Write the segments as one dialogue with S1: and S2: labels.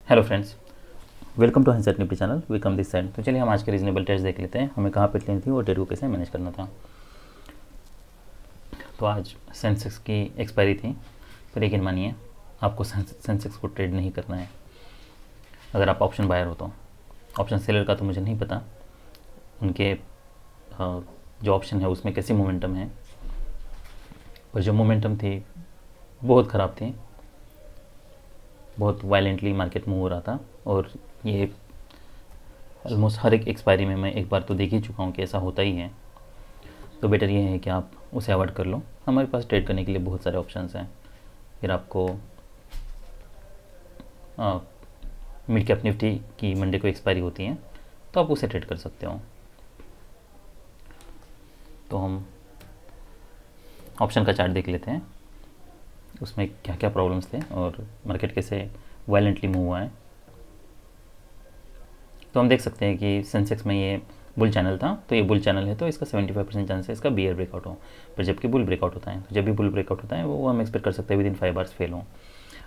S1: Hello friends, welcome to Hansar Nifty channel. We come this side. तो चलिए हम आज के रीजनेबल ट्रेड्स देख लेते हैं, हमें कहाँ पे लेनी थी और ट्रेड को कैसे मैनेज करना था। तो आज सेंसेक्स की एक्सपायरी थी, पर लेकिन मानिए आपको सेंसेक्स को ट्रेड नहीं करना है। अगर आप ऑप्शन बायर हो तो ऑप्शन सेलर का तो मुझे नहीं पता, उनके जो ऑप्शन है उसमें कैसी मोमेंटम है, पर जो मोमेंटम थी बहुत ख़राब थी, बहुत वायलेंटली मार्केट मूव हो रहा था। और ये ऑलमोस्ट हर एक एक्सपायरी में मैं एक बार तो देख ही चुका हूँ कि ऐसा होता ही है। तो बेटर ये है कि आप उसे अवॉइड कर लो। हमारे पास ट्रेड करने के लिए बहुत सारे ऑप्शंस हैं। फिर आपको मिड कैप निफ्टी की मंडे को एक्सपायरी होती है, तो आप उसे ट्रेड कर सकते हो। तो हम ऑप्शन का चार्ट देख लेते हैं, उसमें क्या क्या प्रॉब्लम्स थे और मार्केट कैसे वायलेंटली मूव हुआ है। तो हम देख सकते हैं कि सेंसेक्स में ये बुल चैनल था, तो ये बुल चैनल है तो इसका 75% चांस है इसका बियर ब्रेकआउट हो। पर जबकि बुल ब्रेकआउट होता है, तो जब भी बुल ब्रेकआउट होता है वो हम एक्सपेक्ट कर सकते हैं विदिन 5 आवर्स फेल हो।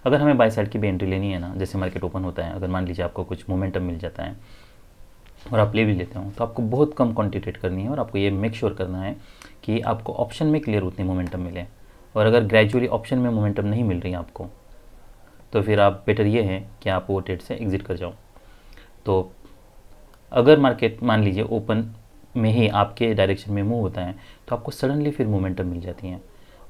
S1: अगर हमें बाय साइड की भी एंट्री लेनी है ना, जैसे मार्केट ओपन होता है, अगर मान लीजिए आपको कुछ मोमेंटम मिल जाता है और आप ले भी लेते हो, तो आपको बहुत कम क्वांटिटी ट्रेड करनी है और आपको ये मेक श्योर करना है कि आपको ऑप्शन में क्लियर उतनी मोमेंटम मिले। और अगर ग्रेजुअली ऑप्शन में मोमेंटम नहीं मिल रही आपको, तो फिर आप बेटर ये है कि आप वो ट्रेड से एग्जिट कर जाओ। तो अगर मार्केट मान लीजिए ओपन में ही आपके डायरेक्शन में मूव होता है, तो आपको सडनली फिर मोमेंटम मिल जाती है।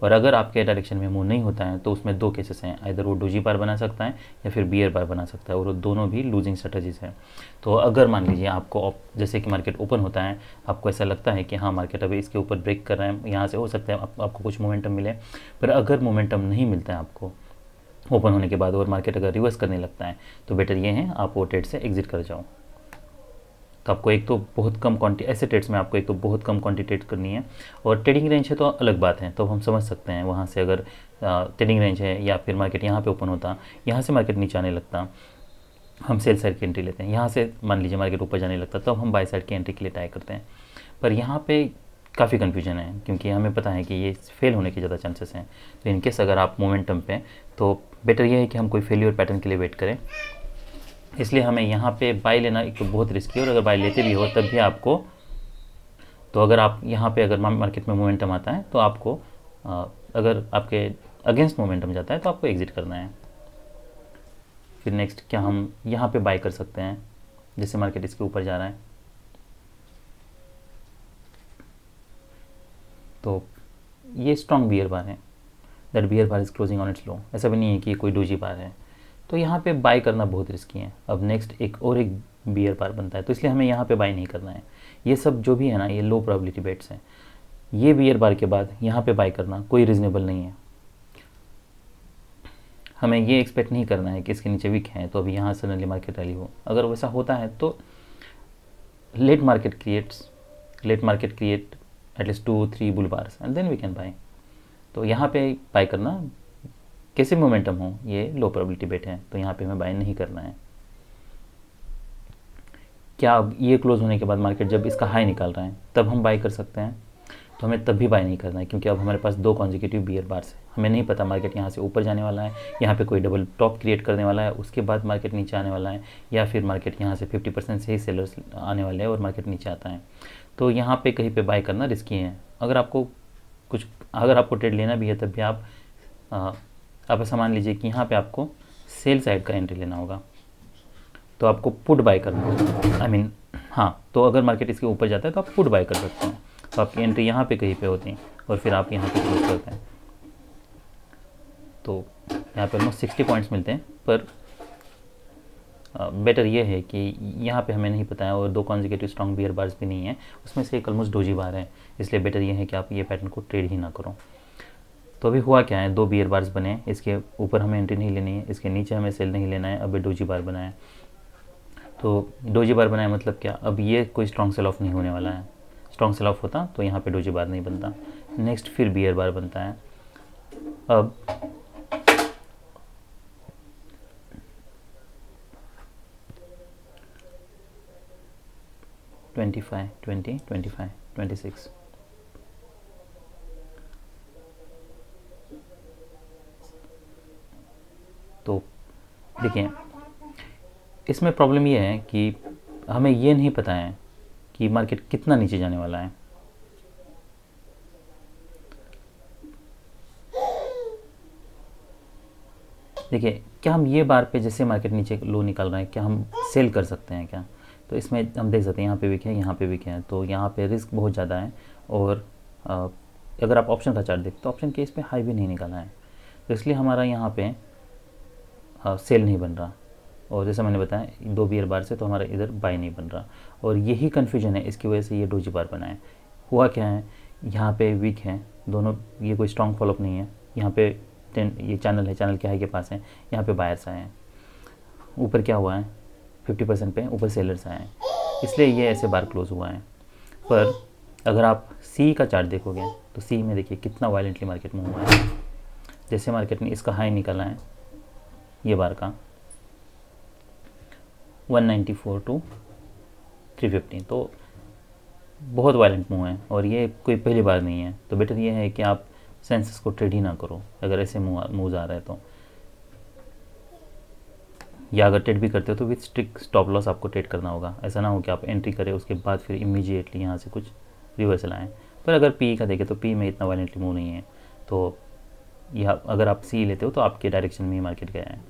S1: और अगर आपके डायरेक्शन में मूव नहीं होता है, तो उसमें दो केसेस हैं, इधर वो डोजी बार बना सकता है या फिर बियर बार बना सकता है, और वो दोनों भी लूजिंग स्ट्रेटजीज हैं। तो अगर मान लीजिए आपको जैसे कि मार्केट ओपन होता है, आपको ऐसा लगता है कि हाँ मार्केट अभी इसके ऊपर ब्रेक कर रहा है, यहाँ से हो सकता है आपको कुछ मोमेंटम मिले। पर अगर मोमेंटम नहीं मिलता है आपको ओपन होने के बाद और मार्केट अगर रिवर्स करने लगता है, तो बेटर ये है आप वो ट्रेड से एग्जिट कर जाओ। तो आपको एक तो बहुत कम क्वांटिटी, ऐसे ट्रेड्स में आपको एक तो बहुत कम क्वांटिटी ट्रेड करनी है। और ट्रेडिंग रेंज है तो अलग बात है, तो हम समझ सकते हैं वहाँ से अगर ट्रेडिंग रेंज है या फिर मार्केट यहाँ पे ओपन होता, यहाँ से मार्केट नीचे आने लगता, हम सेल साइड की एंट्री लेते हैं। यहाँ से मान लीजिए मार्केट ऊपर जाने लगता, तब हम बाय साइड की एंट्री के लिए ट्राई करते हैं। पर यहाँ पे काफ़ी कन्फ्यूजन है, क्योंकि हमें पता है कि ये फेल होने के ज़्यादा चांसेस हैं। तो इनकेस अगर आप मोमेंटम पे, तो बेटर ये है कि हम कोई फेलियर पैटर्न के लिए वेट करें। इसलिए हमें यहाँ पे बाय लेना एक तो बहुत रिस्की है, और अगर बाय लेते भी हो तब भी आपको, तो अगर आप यहाँ पे अगर मार्केट में मोमेंटम आता है तो आपको अगर आपके अगेंस्ट मोमेंटम जाता है तो आपको एग्जिट करना है। फिर नेक्स्ट क्या हम यहाँ पे बाय कर सकते हैं, जैसे मार्केट इसके ऊपर जा रहा है, तो ये स्ट्रॉन्ग बियर बार है, that bear bar is closing on its low. ऐसा भी नहीं है कि कोई डोजी बार है, तो यहाँ पे बाय करना बहुत रिस्की है। अब नेक्स्ट एक बियर बार बनता है, तो इसलिए हमें यहाँ पे बाय नहीं करना है। ये सब जो भी है ना, ये लो प्रोबेबिलिटी बेट्स हैं। ये बियर बार के बाद यहाँ पे बाय करना कोई रीजनेबल नहीं है। हमें ये एक्सपेक्ट नहीं करना है कि इसके नीचे वीक है तो अभी यहाँ सडनली मार्केट रैली हो। अगर वैसा होता है तो let market create at least 2-3 bull bars and then we can buy. तो यहाँ पे बाय करना कैसे मोमेंटम हो, ये लो प्रोबेबिलिटी बेट है, तो यहाँ पे हमें बाय नहीं करना है। क्या अब ये क्लोज होने के बाद मार्केट जब इसका हाई निकाल रहा है तब हम बाय कर सकते हैं, तो हमें तब भी बाय नहीं करना है, क्योंकि अब हमारे पास 2 कॉन्जिक्यूटिव बियर बार्स है। हमें नहीं पता मार्केट यहाँ से ऊपर जाने वाला है, यहाँ पे कोई डबल टॉप क्रिएट करने वाला है, उसके बाद मार्केट नीचे आने वाला है, या फिर मार्केट यहाँ से 50% से ही सेलर्स आने वाले हैं और मार्केट नीचे आता है। तो यहाँ पे कहीं पे बाय करना रिस्की है। अगर आपको ट्रेड लेना भी है तब भी आप ऐसा मान लीजिए कि यहाँ पे आपको सेल साइड का एंट्री लेना होगा, तो आपको पुट बाय करना होगा। हाँ, तो अगर मार्केट इसके ऊपर जाता है तो आप पुट बाय कर सकते हैं, तो आपकी एंट्री यहाँ पे कहीं पे होती है और फिर आप यहाँ पे क्लोज करते हैं। तो यहाँ पे ऑलमोस्ट 60 पॉइंट्स मिलते हैं, पर बेटर ये है कि यहाँ पे हमें नहीं पता है, और 2 कॉन्जिक्यूटिव स्ट्रॉन्ग बियर बार्स भी नहीं है, उसमें से एक ऑलमोस्ट डोजी बार है। इसलिए बेटर ये है कि आप ये पैटर्न को ट्रेड ही ना करो। तो अभी हुआ क्या है, 2 बियर बार्स बने, इसके ऊपर हमें एंट्री नहीं लेनी है, इसके नीचे हमें सेल नहीं लेना है। अब डोजी बार बना है, तो डोजी बार बनाया मतलब क्या, अब ये कोई स्ट्रॉन्ग सेल ऑफ नहीं होने वाला है। स्ट्रॉन्ग सेल ऑफ होता तो यहाँ पे डोजी बार नहीं बनता। नेक्स्ट फिर बियर बार बनता है। अब ट्वेंटी फाइव 26, तो देखिए इसमें प्रॉब्लम ये है कि हमें ये नहीं पता है कि मार्केट कितना नीचे जाने वाला है। देखिए, क्या हम ये बार पे जैसे मार्केट नीचे लो निकाल रहे हैं, क्या हम सेल कर सकते हैं क्या? तो इसमें हम देख सकते हैं यहाँ पे वीक है, यहाँ पे वीक है, तो यहाँ पे रिस्क बहुत ज़्यादा है। और अगर आप ऑप्शन का चार्ट देखते तो ऑप्शन केस पे हाई भी नहीं निकाला है, तो इसलिए हमारा यहाँ पे सेल नहीं बन रहा। और जैसे मैंने बताया 2 बियर बार से तो हमारा इधर बाय नहीं बन रहा, और यही कन्फ्यूजन है, इसकी वजह से ये डोजी बार बना है। हुआ क्या है, यहाँ पे वीक है दोनों, ये कोई स्ट्रॉन्ग फॉलोअप नहीं है। यहाँ पे ये चैनल है, चैनल के हाई के पास है, यहाँ पे बायर्स आए हैं। ऊपर क्या हुआ है, 50% पे ऊपर सेलर्स आए हैं, इसलिए ये ऐसे बार क्लोज हुआ है। पर अगर आप सी का चार्ट देखोगे तो सी में देखिए कितना वायलेंटली मार्केट मूव हुआ है। जैसे मार्केट ने इसका हाई निकाला है ये बार का 194 टू 350, तो बहुत वायलेंट मूव है, और ये कोई पहली बार नहीं है। तो बेटर ये है कि आप सेंसेस को ट्रेड ही ना करो अगर ऐसे मूव आ रहा है तो, या अगर ट्रेड भी करते हो तो विथ स्ट्रिक्ट स्टॉप लॉस आपको ट्रेड करना होगा। ऐसा ना हो कि आप एंट्री करें उसके बाद फिर इमीडिएटली यहाँ से कुछ रिवर्सल आए। पर अगर पी का देखें तो पी में इतना वायलेंटली मूव नहीं है, तो यह अगर आप सी लेते हो तो आपके डायरेक्शन में ही मार्केट गया है।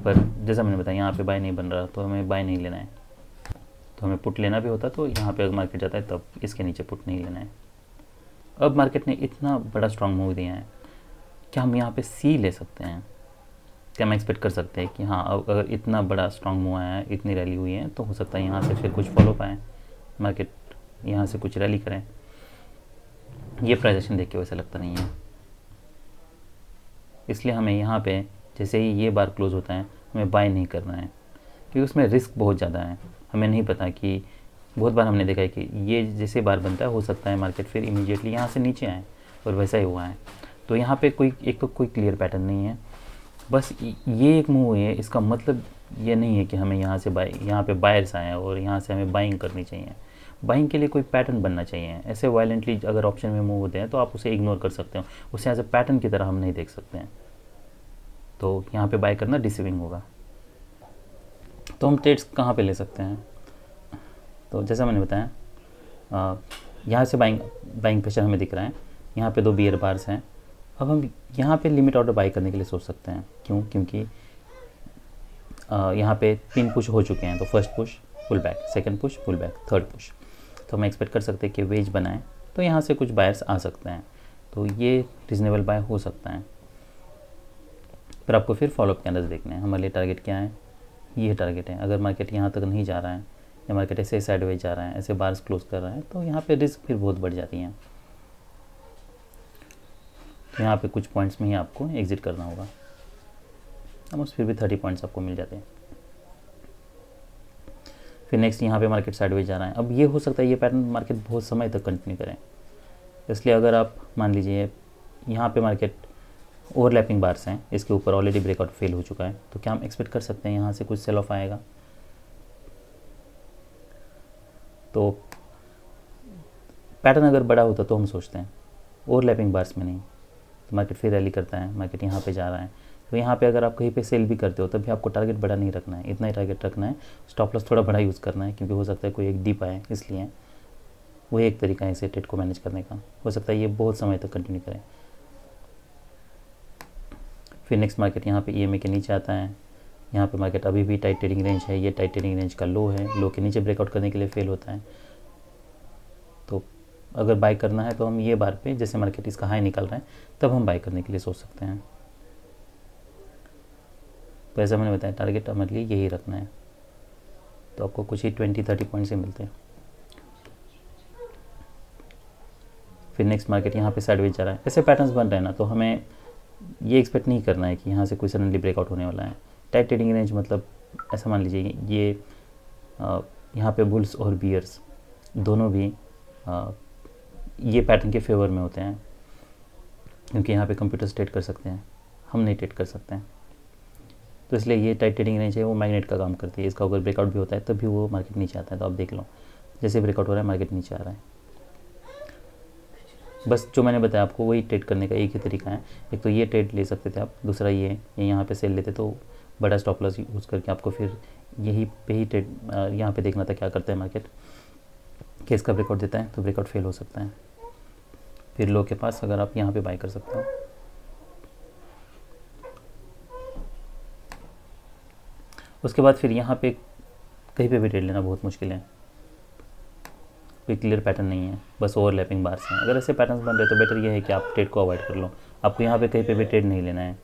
S1: पर जैसा मैंने बताया यहाँ पे बाय नहीं बन रहा, तो हमें बाय नहीं लेना है। तो हमें पुट लेना भी होता तो यहाँ पे अगर मार्केट जाता है तब इसके नीचे पुट नहीं लेना है। अब मार्केट ने इतना बड़ा स्ट्रॉन्ग मूव दिया है, क्या हम यहाँ पे सी ले सकते हैं? क्या हम एक्सपेक्ट कर सकते हैं कि हाँ अब अगर इतना बड़ा स्ट्रॉन्ग मूव आया है, इतनी रैली हुई है, तो हो सकता है यहाँ से फिर कुछ फॉलो पाए, मार्केट यहाँ से कुछ रैली करें? ये प्राइजेशन देख के वैसा लगता नहीं है। इसलिए हमें यहाँ पे जैसे ही ये बार क्लोज होता है हमें बाय नहीं करना है, क्योंकि उसमें रिस्क बहुत ज़्यादा है। हमें नहीं पता कि बहुत बार हमने देखा है कि ये जैसे बार बनता है हो सकता है मार्केट फिर इमीडिएटली यहाँ से नीचे आए, और वैसा ही हुआ है। तो यहाँ पे कोई क्लियर पैटर्न नहीं है, बस ये एक मूव है। इसका मतलब ये नहीं है कि हमें यहाँ से यहाँ पे बायर्स आए हैं और यहाँ से हमें बाइंग करनी चाहिए। बाइंग के लिए कोई पैटर्न बनना चाहिए। ऐसे वायलेंटली अगर ऑप्शन में मूव होते हैं तो आप उसे इग्नोर कर सकते हो, उसे एज ए पैटर्न की तरह हम नहीं देख सकते हैं। तो यहाँ पे बाय करना डिसीविंग होगा। तो हम ट्रेड्स कहाँ पे ले सकते हैं? तो जैसा मैंने बताया यहाँ से बाइंग प्रेशर हमें दिख रहा है, यहाँ पे 2 बियर बार्स हैं। अब हम यहाँ पे लिमिट ऑर्डर बाय करने के लिए सोच सकते हैं। क्यों? क्योंकि यहाँ पे 3 पुश हो चुके हैं, तो first push pull back, second push pull back, third push. तो हम एक्सपेक्ट कर सकते हैं कि वेज बनाए तो यहाँ से कुछ बायर्स आ सकते हैं, तो ये रीजनेबल बाय हो सकता है। पर आपको फिर फॉलोअप कैंडल्स देखने हैं। हमारे लिए टारगेट क्या है? ये टारगेट है। अगर मार्केट यहाँ तक नहीं जा रहा है या मार्केट ऐसे साइडवेज जा रहा है, ऐसे बार्स क्लोज कर रहा है, तो यहाँ पे रिस्क फिर बहुत बढ़ जाती हैं। यहाँ पे कुछ पॉइंट्स में ही आपको एग्जिट करना होगा। ऑलमोस्ट फिर भी 30 पॉइंट्स आपको मिल जाते हैं। फिर नेक्स्ट यहाँ पे मार्केट साइडवेज जा रहा है। अब ये हो सकता है ये पैटर्न मार्केट बहुत समय तक कंटिन्यू करें, इसलिए अगर आप मान लीजिए यहाँ पे मार्केट ओवरलैपिंग बार्स हैं, इसके ऊपर ऑलरेडी ब्रेकआउट फेल हो चुका है, तो क्या हम एक्सपेक्ट कर सकते हैं यहाँ से कुछ सेल ऑफ आएगा? तो पैटर्न अगर बड़ा होता तो हम सोचते हैं, ओवरलैपिंग बार्स में नहीं। तो मार्केट फिर रैली करता है, मार्केट यहाँ पे जा रहा है, तो यहाँ पे अगर आप कहीं पे सेल भी करते हो तब भी आपको टारगेट बड़ा नहीं रखना है, इतना ही टारगेट रखना है। स्टॉप लॉस थोड़ा बड़ा यूज़ करना है, क्योंकि हो सकता है कोई एक डिप आए, इसलिए वो एक तरीका है इसे ट्रेड को मैनेज करने का। हो सकता है ये बहुत समय तक कंटिन्यू करें। फिर नेक्स्ट मार्केट यहाँ पे EMA के नीचे आता है। यहाँ पे मार्केट अभी भी टाइट ट्रेडिंग रेंज है, ये टाइट ट्रेडिंग रेंज का लो है, लो के नीचे ब्रेकआउट करने के लिए फेल होता है। तो अगर बाय करना है तो हम ये बार पे जैसे मार्केट इसका हाई निकल रहा है तब हम बाय करने के लिए सोच सकते हैं। तो ऐसा मैंने बताया टारगेट हमारे लिए यही रखना है, तो आपको कुछ ही 20-30 पॉइंट्स ही मिलते हैं। फिर नेक्स्ट मार्केट यहाँ पे साइडवेज जा रहा है, ऐसे पैटर्न्स बन रहे हैं ना, तो हमें ये एक्सपेक्ट नहीं करना है कि यहाँ से कोई सडनली ब्रेकआउट होने वाला है। टाइट ट्रेडिंग रेंज मतलब ऐसा मान लीजिए ये यहाँ पे बुल्स और बियर्स दोनों भी ये पैटर्न के फेवर में होते हैं, क्योंकि यहाँ पे कंप्यूटर्स ट्रेड कर सकते हैं, हम नहीं ट्रेड कर सकते हैं। तो इसलिए ये टाइट ट्रेडिंग रेंज है वो मैग्नेट का काम करती है। इसका अगर ब्रेकआउट भी होता है तब भी वो मार्केट नीचे आता है। तो आप देख लो जैसे ब्रेकआउट हो रहा है मार्केट नीचे आ रहा है। बस जो मैंने बताया आपको वही ट्रेड करने का एक ही तरीका है। एक तो ये ट्रेड ले सकते थे आप, दूसरा ये यहाँ पे सेल लेते तो बड़ा स्टॉप लॉस यूज़ करके आपको फिर यही पे ही ट्रेड यहाँ पे देखना था क्या करता है मार्केट, कि इसका ब्रेकआउट देता है तो ब्रेकआउट फेल हो सकता है, फिर लो के पास अगर आप यहाँ पे बाय कर सकते हो। उसके बाद फिर यहाँ पे कहीं पे भी ट्रेड लेना बहुत मुश्किल है, कोई क्लियर पैटर्न नहीं है, बस ओवरलैपिंग बार्स हैं। अगर ऐसे पैटर्न्स बन रहे तो बेटर ये है कि आप ट्रेड को अवॉइड कर लो, आपको यहाँ पे कहीं पे भी ट्रेड नहीं लेना है।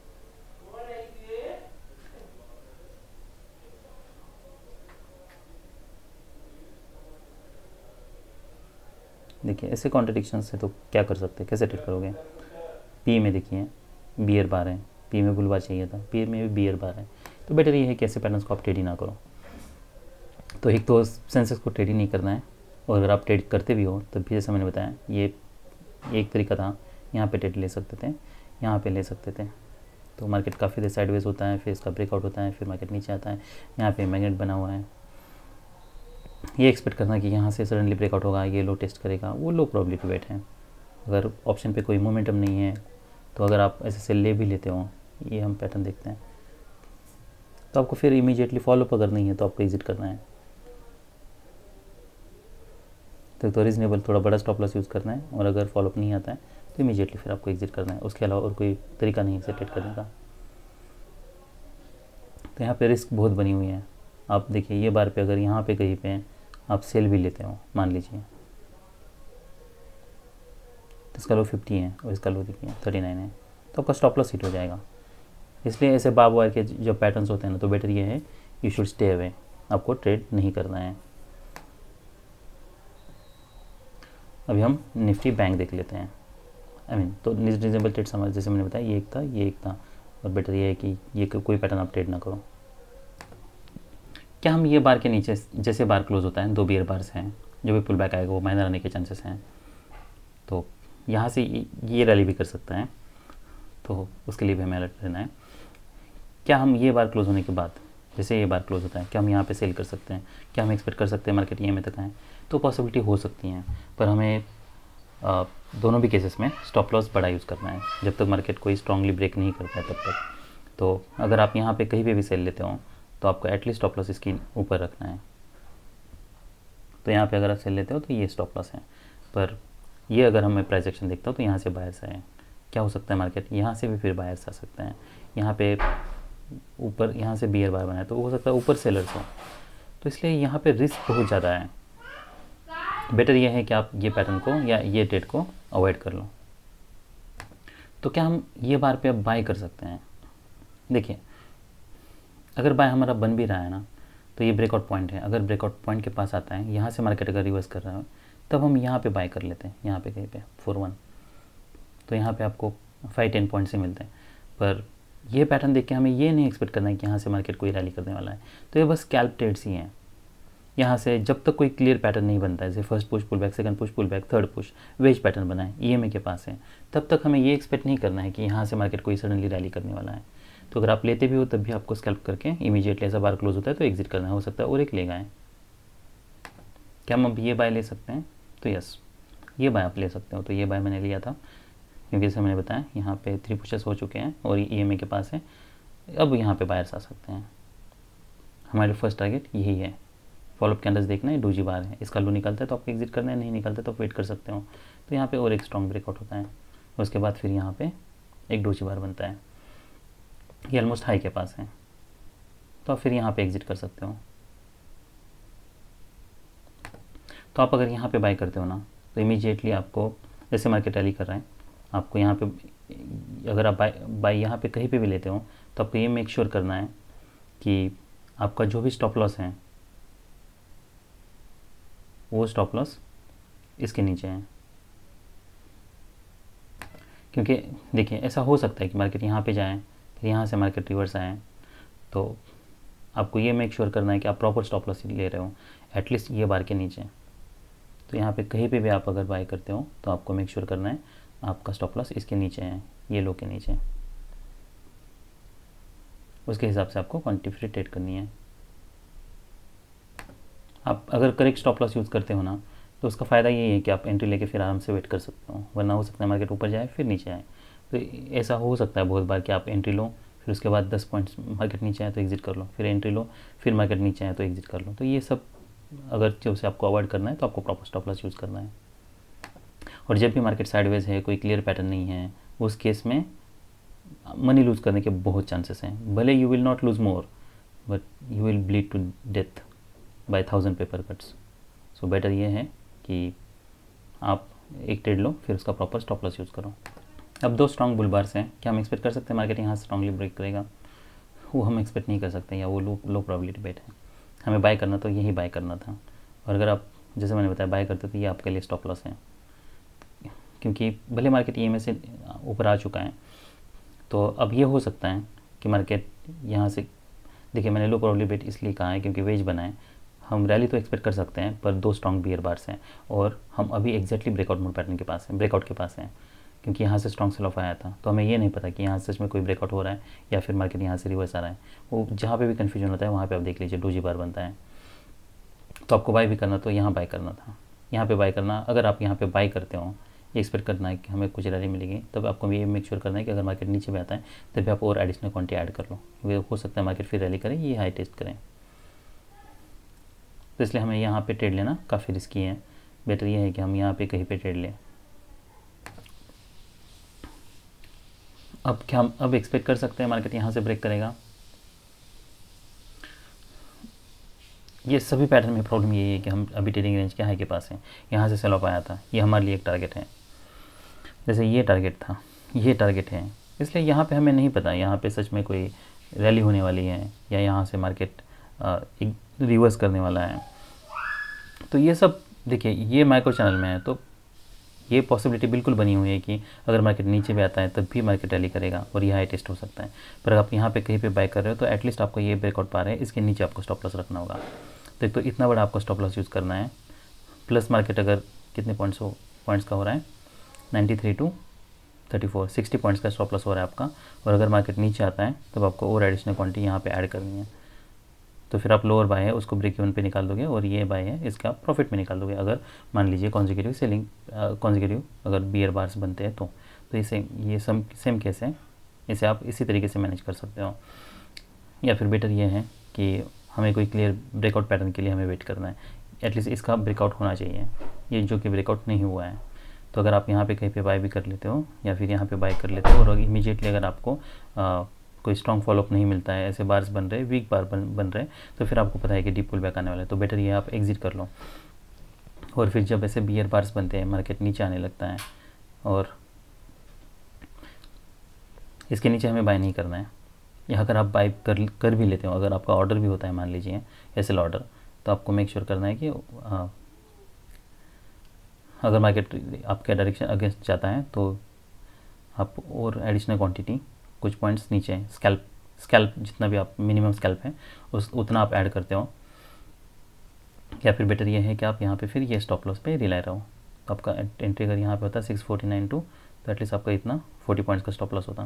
S1: देखिए ऐसे कॉन्ट्रडिक्शन से तो क्या कर सकते हैं, कैसे ट्रेड करोगे। पी में देखिए बियर बार है, पी में बुल बार चाहिए था, पी में भी बियर बार है, तो बेटर ये है कि ऐसे पैटर्न्स को आप ट्रेड ही ना करो। तो एक तो सेंसेक्स को ट्रेड ही नहीं करना है, और अगर आप ट्रेड करते भी हो तो भी जैसा मैंने बताया ये एक तरीका था, यहाँ पे ट्रेड ले सकते थे, यहाँ पे ले सकते थे, तो मार्केट काफ़ी देर साइडवेज होता है, फिर इसका ब्रेकआउट होता है, फिर मार्केट नीचे आता है, यहाँ पे मैग्नेट बना हुआ है। ये एक्सपेक्ट करना कि यहाँ से सडनली ब्रेकआउट होगा, ये लो टेस्ट करेगा, वो लो प्रोबेबिलिटी वेट है। अगर ऑप्शन पे कोई मोमेंटम नहीं है तो अगर आप ऐसे सेल ले भी लेते हो, ये हम पैटर्न देखते हैं, तो आपको फिर इमीडिएटली फॉलोअप अगर नहीं है तो आपको एग्जिट करना है। तो रीजनेबल थोड़ा बड़ा स्टॉप लॉस यूज़ करना है, और अगर फॉलोअप नहीं आता है तो इमीडिएटली फिर आपको एग्जिट करना है, उसके अलावा और कोई तरीका नहीं है ट्रेड करने का। तो यहाँ पे रिस्क बहुत बनी हुई है। आप देखिए ये बार पे अगर यहाँ पे कहीं पे आप सेल भी लेते हो, मान लीजिए तो इसका लो 50 है और इसका लो देखिए 39 है, तो आपका स्टॉप लॉस हिट हो जाएगा। इसलिए ऐसे बार बार के जब पैटर्न्स होते हैं ना, तो बेटर ये है यू शुड स्टे अवे, आपको ट्रेड नहीं करना है। अभी हम निफ्टी बैंक देख लेते हैं। तो रीजनेबल ट्रेड समझ, जैसे मैंने बताया ये एक था, ये एक था, और बेटर ये है कि ये कोई पैटर्न आप ट्रेड ना करो। क्या हम ये बार के नीचे, जैसे बार क्लोज होता है, 2 बियर बार्स हैं, जो भी पुल बैक आएगा वो माइनर आने के चांसेस हैं, तो यहाँ से ये रैली भी कर सकता है, तो उसके लिए भी हमें अलर्ट रहना है। क्या हम ये बार क्लोज होने के बाद, जैसे ये बार क्लोज होता है, क्या हम यहाँ पे सेल कर सकते हैं, क्या हम एक्सपेक्ट कर सकते हैं मार्केट EMA तक आए, तो पॉसिबिलिटी हो सकती हैं, पर हमें दोनों भी केसेस में स्टॉप लॉस बड़ा यूज़ करना है, जब तक मार्केट कोई स्ट्रांगली ब्रेक नहीं करता है तब तक। तो अगर आप यहाँ पे कहीं पे भी सेल लेते हो तो आपको एटलीस्ट स्टॉप लॉस इसकी ऊपर रखना है। तो यहाँ पे अगर आप सेल लेते हो तो ये स्टॉप लॉस है, पर ये अगर मैं प्राइस एक्शन देखता हूँ तो यहाँ से बायर्स आए, क्या हो सकता है मार्केट यहाँ से भी फिर बायर्स आ सकते हैं, यहाँ पे ऊपर यहाँ से बियर बार बनाए तो हो सकता है ऊपर सेलर्स हो, तो इसलिए यहाँ पे रिस्क बहुत ज़्यादा है। बेटर ये है कि आप ये पैटर्न को या ये ट्रेड को अवॉइड कर लो। तो क्या हम ये बार पे अब बाय कर सकते हैं। देखिए अगर बाय हमारा बन भी रहा है ना, तो ये ब्रेकआउट पॉइंट है, अगर ब्रेकआउट पॉइंट के पास आता है, यहाँ से मार्केट अगर रिवर्स कर रहा है, तब हम यहाँ पे बाय कर लेते हैं, यहाँ पे कहीं पे 41, तो यहाँ पे आपको 5-10 पॉइंट से मिलते हैं। पर ये पैटर्न देख के हमें ये नहीं एक्सपेक्ट करना है कि यहाँ से मार्केट कोई रैली करने वाला है, तो ये बस स्कैल्प ट्रेड्स ही हैं। यहाँ से जब तक कोई क्लियर पैटर्न नहीं बनता है, जैसे first push pull back, second push pull back, third push wedge pattern बना है, EMA के पास है, तब तक हमें ये एक्सपेक्ट नहीं करना है कि यहाँ से मार्केट कोई सडनली रैली करने वाला है। तो अगर आप लेते भी हो तब भी आपको स्कैल्प करके इमीडिएटली ऐसा बार क्लोज होता है तो एग्जिट करना हो सकता है और एक लेगा है। क्या हम अब ये बाय ले सकते हैं, तो यस ये बाय आप ले सकते हो। तो ये बाय मैंने लिया था क्योंकि जैसे मैंने बताया यहाँ पे 3 पुशेस हो चुके हैं और EMA के पास है, अब यहाँ पे बायर्स आ सकते हैं। हमारे फर्स्ट टारगेट यही है, फॉलोअप कैंडल्स देखना है, डोजी बार है, इसका लो निकलता है तो आपको एग्जिट करना है, नहीं निकलता तो आप वेट कर सकते हो। तो यहाँ पे और एक स्ट्रॉन्ग ब्रेकआउट होता है, उसके बाद फिर यहाँ पे एक डोजी बार बनता है, ये ऑलमोस्ट हाई के पास है, तो आप फिर यहाँ पे एग्जिट कर सकते हो। तो आप अगर यहाँ पे बाय करते हो ना, तो इमीडिएटली आपको, जैसे मार्केट रैली कर रहा है, आपको यहाँ पे अगर आप बाय यहाँ पे कहीं पे भी लेते हो तो आपको ये मेक श्योर करना है कि आपका जो भी स्टॉप लॉस है वो स्टॉप लॉस इसके नीचे है। क्योंकि देखिए ऐसा हो सकता है कि मार्केट यहाँ पे जाए, फिर यहाँ से मार्केट रिवर्स आए, तो आपको ये मेक श्योर करना है कि आप प्रॉपर स्टॉप लॉस ले रहे हो एटलीस्ट ये बार के नीचे। तो यहाँ पे कहीं पे भी आप अगर बाय करते हो तो आपको मेक श्योर करना है आपका स्टॉप लॉस इसके नीचे है, ये लो के नीचे, उसके हिसाब से आपको क्वांटिटी ट्रेड करनी है। आप अगर करेक्ट स्टॉप लॉस यूज़ करते हो ना, तो उसका फ़ायदा यही है कि आप एंट्री लेके फिर आराम से वेट कर सकते हो, वरना हो सकता है मार्केट ऊपर जाए फिर नीचे आए। तो ऐसा हो सकता है बहुत बार कि आप एंट्री लो, फिर उसके बाद 10 पॉइंट्स मार्केट नीचे आए तो एग्जिट कर लो, फिर एंट्री लो, फिर मार्केट नीचे आए तो एग्जिट कर लो। तो ये सब अगर जो से आपको अवॉइड करना है तो आपको प्रॉपर स्टॉप लॉस यूज़ करना है। और जब भी मार्केट साइडवेज है, कोई क्लियर पैटर्न नहीं है, उस केस में मनी लूज़ करने के बहुत चांसेस हैं। भले you will not lose more, but you will bleed to death by 1000 paper cuts. So better ये है कि आप एक ट्रेड लो, फिर उसका प्रॉपर स्टॉप लॉस यूज़ करो। अब 2 स्ट्रॉन्ग बुल बार्स हैं, क्या हम एक्सपेक्ट कर सकते हैं मार्केट यहाँ से स्ट्रांगली ब्रेक करेगा? वो हम एक्सपेक्ट नहीं कर सकते, या वो लो प्रोबेबिलिटी बेट है। हमें बाय करना तो यही बाय करना था, और अगर आप जैसे मैंने बताया बाय करते तो ये आपके लिए स्टॉप लॉस है, क्योंकि भले मार्केट EMA से ऊपर आ चुका है। तो अब ये हो सकता है कि मार्केट यहाँ से, देखिए मैंने लो प्रोबेबिलिटी बेट इसलिए कहा है क्योंकि वेज बना है, हम रैली तो एक्सपेक्ट कर सकते हैं, पर 2 स्ट्रॉन्ग बियर बार्स हैं और हम अभी एग्जैक्टली ब्रेकआउट मोड पैटर्न के पास हैं, ब्रेकआउट के पास हैं, क्योंकि यहाँ से स्ट्रॉन्ग सेल ऑफ आया था। तो हमें ये नहीं पता कि यहाँ सच में कोई ब्रेकआउट हो रहा है या फिर मार्केट यहाँ से रिवर्स आ रहा है। वो जहाँ पे भी कन्फ्यूजन होता है वहाँ पे आप देख लीजिए डोजी बार बनता है। तो आपको बाय भी करना तो यहाँ बाय करना था, यहाँ पे बाय करना। अगर आप यहाँ पे बाय करते हो, ये एक्सपेक्ट करना है कि हमें कुछ रैली मिलेगी, तब आपको ये मेक श्योर करना है कि अगर मार्केट नीचे भी आता है तभी आप और एडिशनल क्वांटिटी ऐड कर लो, क्योंकि हो सकता है मार्केट फिर रैली करें, ये हाई टेस्ट करें। तो इसलिए हमें यहाँ पे ट्रेड लेना काफ़ी रिस्की है। बेटर ये है कि हम यहाँ पे कहीं पे ट्रेड लें। अब क्या हम अब एक्सपेक्ट कर सकते हैं मार्केट यहाँ से ब्रेक करेगा? ये सभी पैटर्न में प्रॉब्लम यही है कि हम अभी ट्रेडिंग रेंज के हाई के पास हैं, यहाँ से सेल ऑफ आया था, ये हमारे लिए एक टारगेट है। जैसे ये टारगेट था, ये टारगेट है, इसलिए यहाँ पे हमें नहीं पता यहाँ पे सच में कोई रैली होने वाली है या यहाँ से मार्केट एक रिवर्स करने वाला है। तो ये सब देखिए, ये माइक्रो चैनल में है तो ये पॉसिबिलिटी बिल्कुल बनी हुई है कि अगर मार्केट नीचे भी आता है तब भी मार्केट रैली करेगा और ये हाई टेस्ट हो सकता है। पर अगर आप यहाँ पे कहीं पे बाय कर रहे हो तो एटलीस्ट आपको ये ब्रेकआउट पा रहे हैं, इसके नीचे आपको स्टॉप लॉस रखना होगा। तो एक तो इतना बड़ा आपको स्टॉप लॉस यूज़ करना है, प्लस मार्केट अगर कितने पॉइंट्स का हो रहा है, 93 टू 34, 60 पॉइंट्स का स्टॉप लॉस हो रहा है आपका। और अगर मार्केट नीचे आता है तब आपको और एडिशनल क्वांटिटी यहाँ पे ऐड करनी है। तो फिर आप लोअर बाय है उसको ब्रेक इवन पे निकाल दोगे, और ये बाय है इसका प्रॉफिट में निकाल दोगे। अगर मान लीजिए कॉन्जिक्यूटिव सेलिंग, कॉन्जिक्यूटिव अगर बियर बार्स बनते हैं तो ये सेम केस है, इसे आप इसी तरीके से मैनेज कर सकते हो। या फिर बेटर ये है कि हमें कोई क्लियर ब्रेकआउट पैटर्न के लिए हमें वेट करना है, एटलीस्ट इसका ब्रेकआउट होना चाहिए, ये जो कि ब्रेकआउट नहीं हुआ है। तो अगर आप यहाँ पे कहीं पे बाय भी कर लेते हो या फिर यहाँ पे बाय कर लेते हो और इमीडिएटली अगर आपको कोई स्ट्रॉन्ग फॉलोअप नहीं मिलता है, ऐसे बार्स बन रहे, वीक बार बन रहे, तो फिर आपको पता है कि डीप पुल बैक आने वाला है, तो बेटर ये आप एग्जिट कर लो। और फिर जब ऐसे बियर बार्स बनते हैं, मार्केट नीचे आने लगता है और इसके नीचे हमें बाय नहीं करना है। या अगर आप बाय कर भी लेते हो, अगर आपका ऑर्डर भी होता है मान लीजिए एसएल ऑर्डर, तो आपको मेक श्योर करना है कि अगर मार्केट आपके डायरेक्शन अगेंस्ट जाता है तो आप और एडिशनल क्वांटिटी कुछ पॉइंट्स नीचे स्कैल्प जितना भी आप मिनिमम स्कैल्प है उतना आप ऐड करते हो। या फिर बेटर ये है कि आप यहाँ पे फिर ये स्टॉप लॉस पे रिलाय रहो। तो आपका एंट्री अगर यहाँ पे होता है 649 टू, तो एटलीस्ट आपका इतना 40 पॉइंट्स का स्टॉप लॉस होता।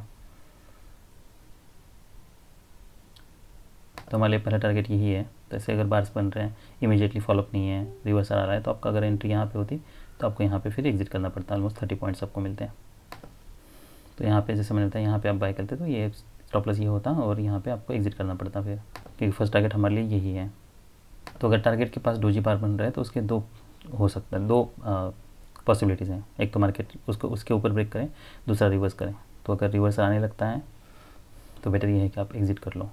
S1: तो हमारे लिए पहला टारगेट यही है। तो ऐसे अगर बार्स बन रहे हैं, इमीडिएटली फॉलोअप नहीं है, रिवर्सल आ रहा है, तो आपका अगर एंट्री यहाँ पे होती तो आपको यहाँ पे फिर एग्जिट करना पड़ता है। ऑलमोस्ट 30 पॉइंट्स आपको मिलते हैं। तो यहाँ पे जैसे मैंने बताया, यहाँ पे आप बाय करते तो ये स्टॉप लॉस ये होता और यहाँ पे आपको एग्जिट करना पड़ता फिर, क्योंकि फर्स्ट टारगेट हमारे लिए यही है। तो अगर टारगेट के पास डोजी बार बन रहा है तो उसके दो हो सकता है, दो पॉसिबिलिटीज़ हैं। एक तो मार्केट उसके ऊपर ब्रेक करें, दूसरा रिवर्स करें। तो अगर रिवर्स आने लगता है तो बेटर ये है कि आप एग्जिट कर लो,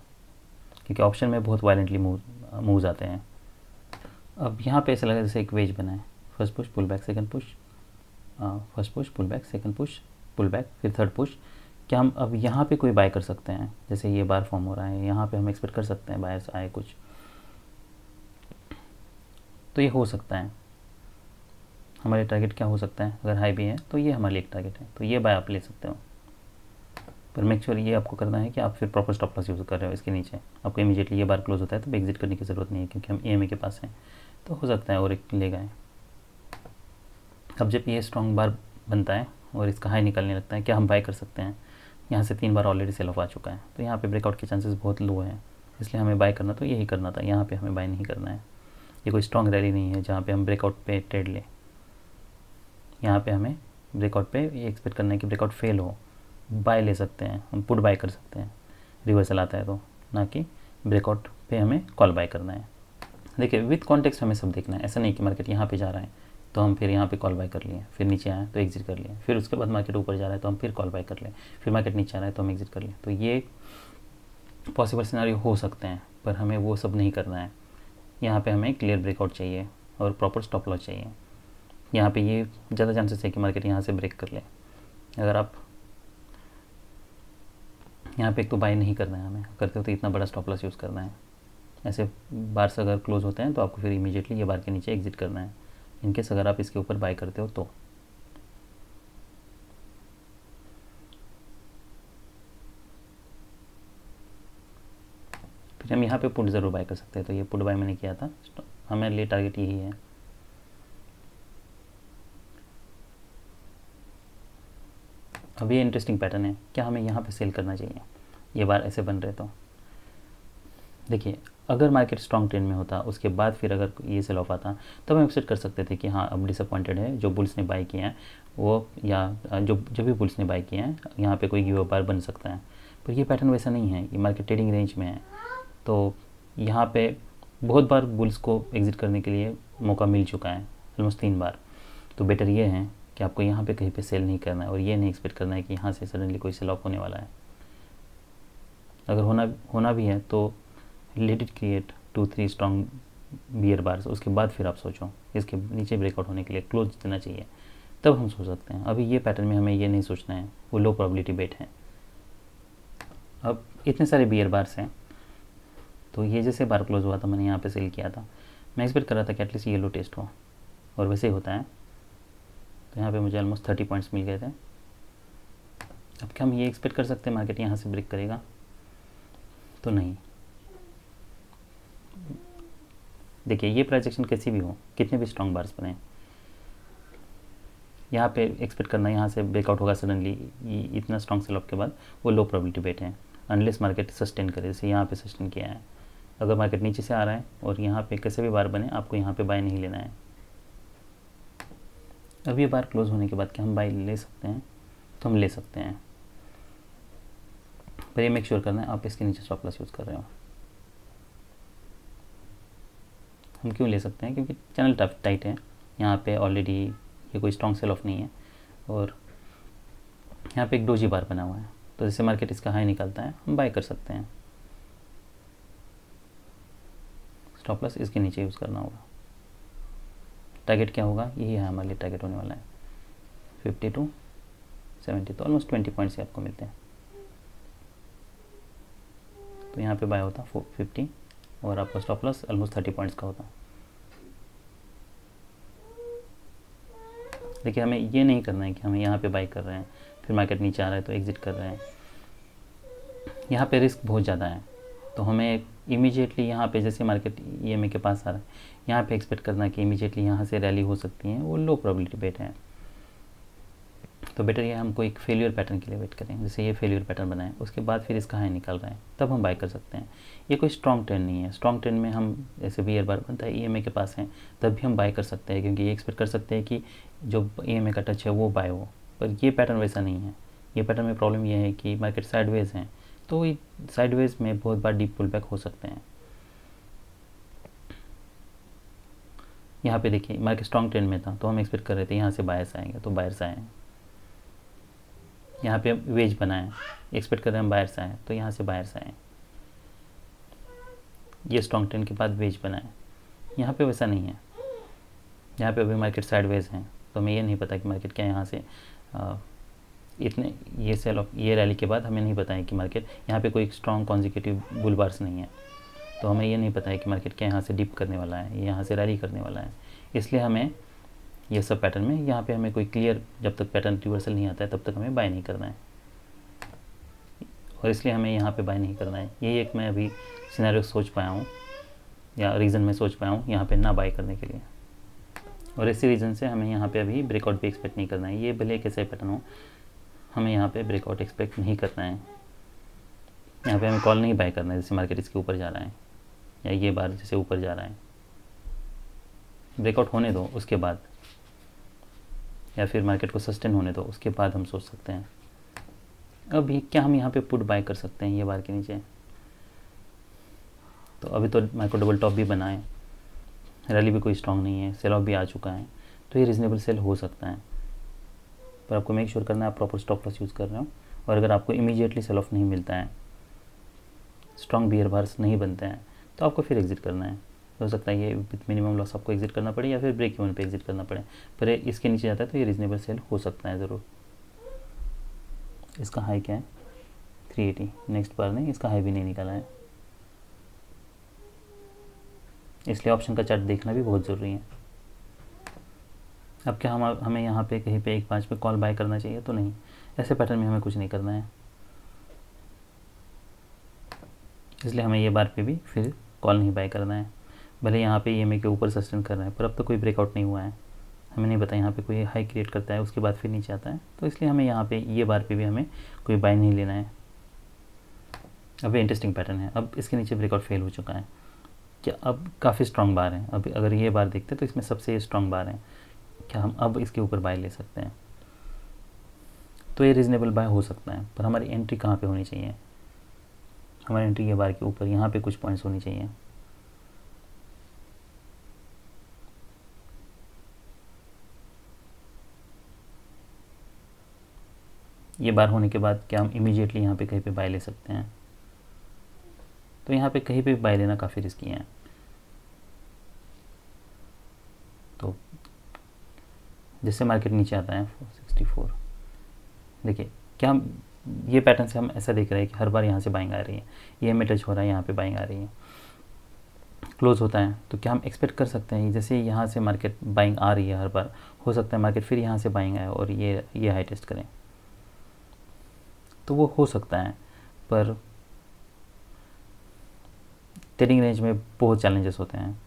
S1: क्योंकि ऑप्शन में बहुत वायलेंटली मूव्स आते हैं। अब यहाँ पे ऐसा लगा जैसे एक वेज बना है, first push pull back, second push, first push pull back, second push pull back, फिर थर्ड पुश। क्या हम अब यहाँ पे कोई बाय कर सकते हैं? जैसे ये बार फॉर्म हो रहा है, यहाँ पे हम एक्सपेक्ट कर सकते हैं बायर्स आए कुछ, तो ये हो सकता है। हमारे टारगेट क्या हो सकता है? अगर हाई भी है तो ये हमारे लिए एक टारगेट है, तो ये बाय आप ले सकते हो। पर मेक श्योर ये आपको करना है कि आप फिर प्रॉपर स्टॉप लॉस यूज़ कर रहे हो इसके नीचे। आपको इमीडिएटली ये बार क्लोज होता है तो एग्जिट करने की ज़रूरत नहीं है, क्योंकि हम EMA के पास हैं, तो हो सकता है और एक ले गए। अब जब ये स्ट्रॉन्ग बार बनता है और इसका हाई निकलने लगता है, क्या हम बाय कर सकते हैं? यहाँ से 3 बार ऑलरेडी सेल ऑफ आ चुका है, तो यहाँ पे ब्रेकआउट के चांसेस बहुत लो हैं, इसलिए हमें बाय करना तो यही करना था। यहाँ पे हमें बाय नहीं करना है। ये कोई स्ट्रॉन्ग रैली नहीं है जहाँ पे हम ब्रेकआउट पे ट्रेड लें। यहाँ पे हमें ब्रेकआउट पे ये एक्सपेक्ट करना है कि ब्रेकआउट फेल हो, बाय ले सकते हैं, हम पुट बाय कर सकते हैं। रिवर्सल आता है तो, ना कि ब्रेकआउट पे हमें कॉल बाय करना है। देखिए विथ कॉन्टेक्स्ट हमें सब देखना है, ऐसा नहीं कि मार्केट यहाँ पे जा रहा है तो हम फिर यहाँ पे कॉल बाय कर लिए, फिर नीचे आए तो एग्जिट कर लिए, फिर उसके बाद मार्केट ऊपर जा रहा है तो हम फिर कॉल बाय कर लें, फिर मार्केट नीचे आ रहा है तो हम एग्जिट कर लिए। तो ये पॉसिबल सिनेरियो हो सकते हैं, पर हमें वो सब नहीं करना है। यहाँ पे हमें क्लियर ब्रेकआउट चाहिए और प्रॉपर स्टॉप लॉस चाहिए। यहाँ पे ये ज़्यादा चांसेस है कि मार्केट यहाँ से ब्रेक कर ले। अगर आप यहाँ पे एक तो बाय नहीं करना है, हमें करते हो तो इतना बड़ा स्टॉप लॉस यूज़ करना है। ऐसे बार्स अगर क्लोज होते हैं तो आपको फिर इमीडिएटली ये बार के नीचे एग्जिट करना है, इनकेस अगर आप इसके ऊपर बाय करते हो तो। फिर हम यहाँ पे पुट ज़रूर बाय कर सकते हैं, तो ये पुट बाय मैंने किया था, हमारे लिए टारगेट यही है। अब ये इंटरेस्टिंग पैटर्न है, क्या हमें यहाँ पे सेल करना चाहिए? ये बार ऐसे बन रहे तो देखिए, अगर मार्केट स्ट्रॉन्ग ट्रेंड में होता उसके बाद फिर अगर ये सेल ऑफ आता तब हम एक्सपेक्ट कर सकते थे कि हाँ अब डिसअपॉइंटेड है जो बुल्स ने बाय किए हैं वो, या जो भी बुल्स ने बाय किए हैं यहाँ पे कोई गिव बार बन सकता है। पर ये पैटर्न वैसा नहीं है, ये मार्केट ट्रेडिंग रेंज में है, तो यहाँ पे बहुत बार बुल्स को एग्जिट करने के लिए मौका मिल चुका है, ऑलमोस्ट 3 बार। तो बेटर ये है कि आपको यहाँ पे कहीं पे सेल नहीं करना है और ये नहीं एक्सपेक्ट करना है कि यहाँ से सडनली कोई सेल ऑफ होने वाला है। अगर होना भी है तो let it create 2-3 strong bear bars, उसके बाद फिर आप सोचो इसके नीचे ब्रेकआउट होने के लिए क्लोज देना चाहिए, तब हम सोच सकते हैं। अभी ये पैटर्न में हमें ये नहीं सोचना है, वो लो प्रोबेबिलिटी बेट है। अब इतने सारे बियर बार्स हैं, तो ये जैसे बार क्लोज हुआ था मैंने यहाँ पे सेल किया था, मैं एक्सपेक्ट कर रहा था कि एटलीस्ट ये लो टेस्ट हो, और वैसे ही होता है। तो यहाँ पे मुझे ऑलमोस्ट 30 पॉइंट्स मिल गए थे। अब क्या हम ये एक्सपेक्ट कर सकते हैं मार्केट यहाँ से ब्रेक करेगा? तो नहीं। देखिए ये प्राइजेक्शन कैसी भी हो, कितने भी स्ट्रॉन्ग बार्स बने, यहाँ पे एक्सपेक्ट करना यहाँ से ब्रेकआउट होगा सडनली इतना स्ट्रॉन्ग सेल ऑफ के बाद, वो लो प्रोबेबिलिटी बेट है, अनलेस मार्केट सस्टेन करे, जैसे यहाँ पे सस्टेन किया है। अगर मार्केट नीचे से आ रहा है और यहाँ पे कैसे भी बार बने, आपको यहाँ पे बाय नहीं लेना है। अब ये बार क्लोज होने के बाद क्या हम बाय ले सकते हैं? तो हम ले सकते हैं, पर ये मेक श्योर करना है आप इसके नीचे स्टॉप लॉस यूज़ कर रहे हो। हम क्यों ले सकते हैं? क्योंकि चैनल टाइट है, यहाँ पे ऑलरेडी ये कोई स्ट्रॉन्ग सेल ऑफ नहीं है, और यहाँ पे एक डोजी बार बना हुआ है, तो जैसे मार्केट इसका हाई निकलता है हम बाय कर सकते हैं। स्टॉप लॉस इसके नीचे यूज़ करना होगा। टारगेट क्या होगा? यही है हमारे लिए टारगेट होने वाला है 50 to 70, तो ऑलमोस्ट 20 पॉइंट्स आपको मिलते हैं। तो यहाँ पे बाय होता 50 और आपका स्टॉप लॉस ऑलमोस्ट 30 पॉइंट्स का होता। देखिए हमें ये नहीं करना है कि हमें यहाँ पे बाय कर रहे हैं फिर मार्केट नीचे आ रहा है तो एग्जिट कर रहे हैं, यहाँ पे रिस्क बहुत ज़्यादा है। तो हमें इमीडिएटली यहाँ पे जैसे मार्केट EMA के पास आ रहा है, यहाँ पे एक्सपेक्ट करना कि इमीडिएटली यहाँ से रैली हो सकती है, वो लो प्रोबेबिलिटी बेट है। तो बेटर ये हमको एक फेलियर पैटर्न के लिए वेट करें, जैसे ये फेलियर पैटर्न बनाएं, उसके बाद फिर इसका हाई निकल रहा है तब हम बाय कर सकते हैं। ये कोई स्ट्रॉन्ग ट्रेंड नहीं है, स्ट्रॉन्ग ट्रेंड में हम जैसे बियर बार बनता है EMA के पास है तब भी हम बाय कर सकते हैं, क्योंकि ये एक्सपेक्ट कर सकते हैं कि जो EMA का टच है वो बाय हो। पर ये पैटर्न वैसा नहीं है। ये पैटर्न में प्रॉब्लम ये है कि मार्केट साइडवेज है, तो साइडवेज में बहुत बार डीप पुल बैक हो सकते हैं। यहाँ पे देखिए मार्केट स्ट्रॉन्ग ट्रेंड में था तो हम एक्सपेक्ट कर रहे थे यहाँ से बायर्स आएंगे, तो बायर्स आए। यहाँ पे वेज बना है, एक्सपेक्ट कर रहे हैं हम बायर्स आए, तो यहाँ से बायर्स आए। ये स्ट्रॉन्ग ट्रेंड के बाद वेज बना है, यहाँ पे वैसा नहीं है। यहाँ पे अभी मार्केट साइडवेज है, तो हमें ये नहीं पता कि मार्केट क्या यहाँ से इतने ये सेल ऑफ ये रैली के बाद हमें नहीं पता है कि मार्केट यहाँ पे कोई स्ट्रॉन्ग कॉन्जिक्यूटिव बुल बार्स नहीं है, तो हमें ये नहीं पता है कि मार्केट क्या यहाँ से डिप करने वाला है, ये यहाँ से रैली करने वाला है। इसलिए हमें ये सब पैटर्न में यहाँ पे हमें कोई क्लियर, जब तक पैटर्न रिवर्सल नहीं आता है तब तक हमें बाय नहीं करना है, और इसलिए हमें यहाँ पे बाय नहीं करना है। यही एक मैं अभी सिनेरियो सोच पाया हूँ, या रीज़न में सोच पाया हूँ यहाँ पे ना बाय करने के लिए, और इसी रीज़न से हमें यहाँ पे अभी ब्रेकआउट भी एक्सपेक्ट नहीं करना है। ये भले कैसे पैटर्न हो, हमें यहाँ पे ब्रेकआउट एक्सपेक्ट नहीं करना है। यहाँ पे हमें कॉल नहीं बाय करना है, जैसे मार्केट इसके ऊपर जा रहा है या ये बार जैसे ऊपर जा रहा है, ब्रेकआउट होने दो उसके बाद, या फिर मार्केट को सस्टेन होने दो उसके बाद हम सोच सकते हैं। अब ये क्या हम यहाँ पे पुट बाय कर सकते हैं ये बार के नीचे? तो अभी तो माइक्रो डबल टॉप भी बना है, रैली भी कोई स्ट्रांग नहीं है, सेल ऑफ भी आ चुका है, तो ये रीजनेबल सेल हो सकता है। पर आपको मेक श्योर करना है आप प्रॉपर स्टॉप लॉस यूज़ कर रहे हो। और अगर आपको इमीडिएटली सेल ऑफ नहीं मिलता है, स्ट्रॉन्ग बियर बार्स नहीं बनते हैं, तो आपको फिर एग्जिट करना है। हो सकता है ये विथ मिनिमम लॉस आपको एग्जिट करना पड़े या फिर ब्रेक इवन पे एग्जिट करना पड़े, पर इसके नीचे जाता है तो ये रीजनेबल सेल हो सकता है ज़रूर। इसका हाई क्या है? 380। नेक्स्ट बार नहीं, इसका हाई भी नहीं निकाला है, इसलिए ऑप्शन का चार्ट देखना भी बहुत ज़रूरी है। अब क्या हमें यहाँ पे कहीं पे 1.5 पे कॉल बाय करना चाहिए? तो नहीं, ऐसे पैटर्न में हमें कुछ नहीं करना है, इसलिए हमें ये बार पे भी फिर कॉल नहीं बाय करना है। भले यहाँ पे EMA के ऊपर सस्टेन कर रहा है, पर अब तो कोई ब्रेकआउट नहीं हुआ है, हमें नहीं पता यहाँ पे कोई हाई क्रिएट करता है उसके बाद फिर नीचे आता है, तो इसलिए हमें यहाँ पे ये बार पे भी हमें कोई बाय नहीं लेना है। अब ये इंटरेस्टिंग पैटर्न है, अब इसके नीचे ब्रेकआउट फेल हो चुका है, क्या अब काफ़ी स्ट्रॉन्ग बार है। अब अगर ये बार देखते हैं तो इसमें सबसे स्ट्रॉन्ग बार है, क्या हम अब इसके ऊपर बाय ले सकते हैं? तो ये रीज़नेबल बाय हो सकता है, पर हमारी एंट्री कहाँ पे होनी चाहिए? हमारी एंट्री ये बार के ऊपर यहाँ पे कुछ पॉइंट्स होनी चाहिए। ये बार होने के बाद क्या हम इमीडिएटली यहाँ पे कहीं पे बाय ले सकते हैं? तो यहाँ पे कहीं पे बाय लेना काफ़ी रिस्की है। तो जैसे मार्केट नीचे आता है 464, देखिए क्या हम ये पैटर्न से हम ऐसा देख रहे हैं कि हर बार यहाँ से बाइंग आ रही है, ये में टच हो रहा है, यहाँ पे बाइंग आ रही है, क्लोज होता है, तो क्या हम एक्सपेक्ट कर सकते हैं जैसे यहाँ से मार्केट बाइंग आ रही है हर बार, हो सकता है मार्केट फिर यहाँ से बाइंग आए और ये हाई टेस्ट करें? तो वो हो सकता है, पर ट्रेडिंग रेंज में बहुत चैलेंजेस होते हैं,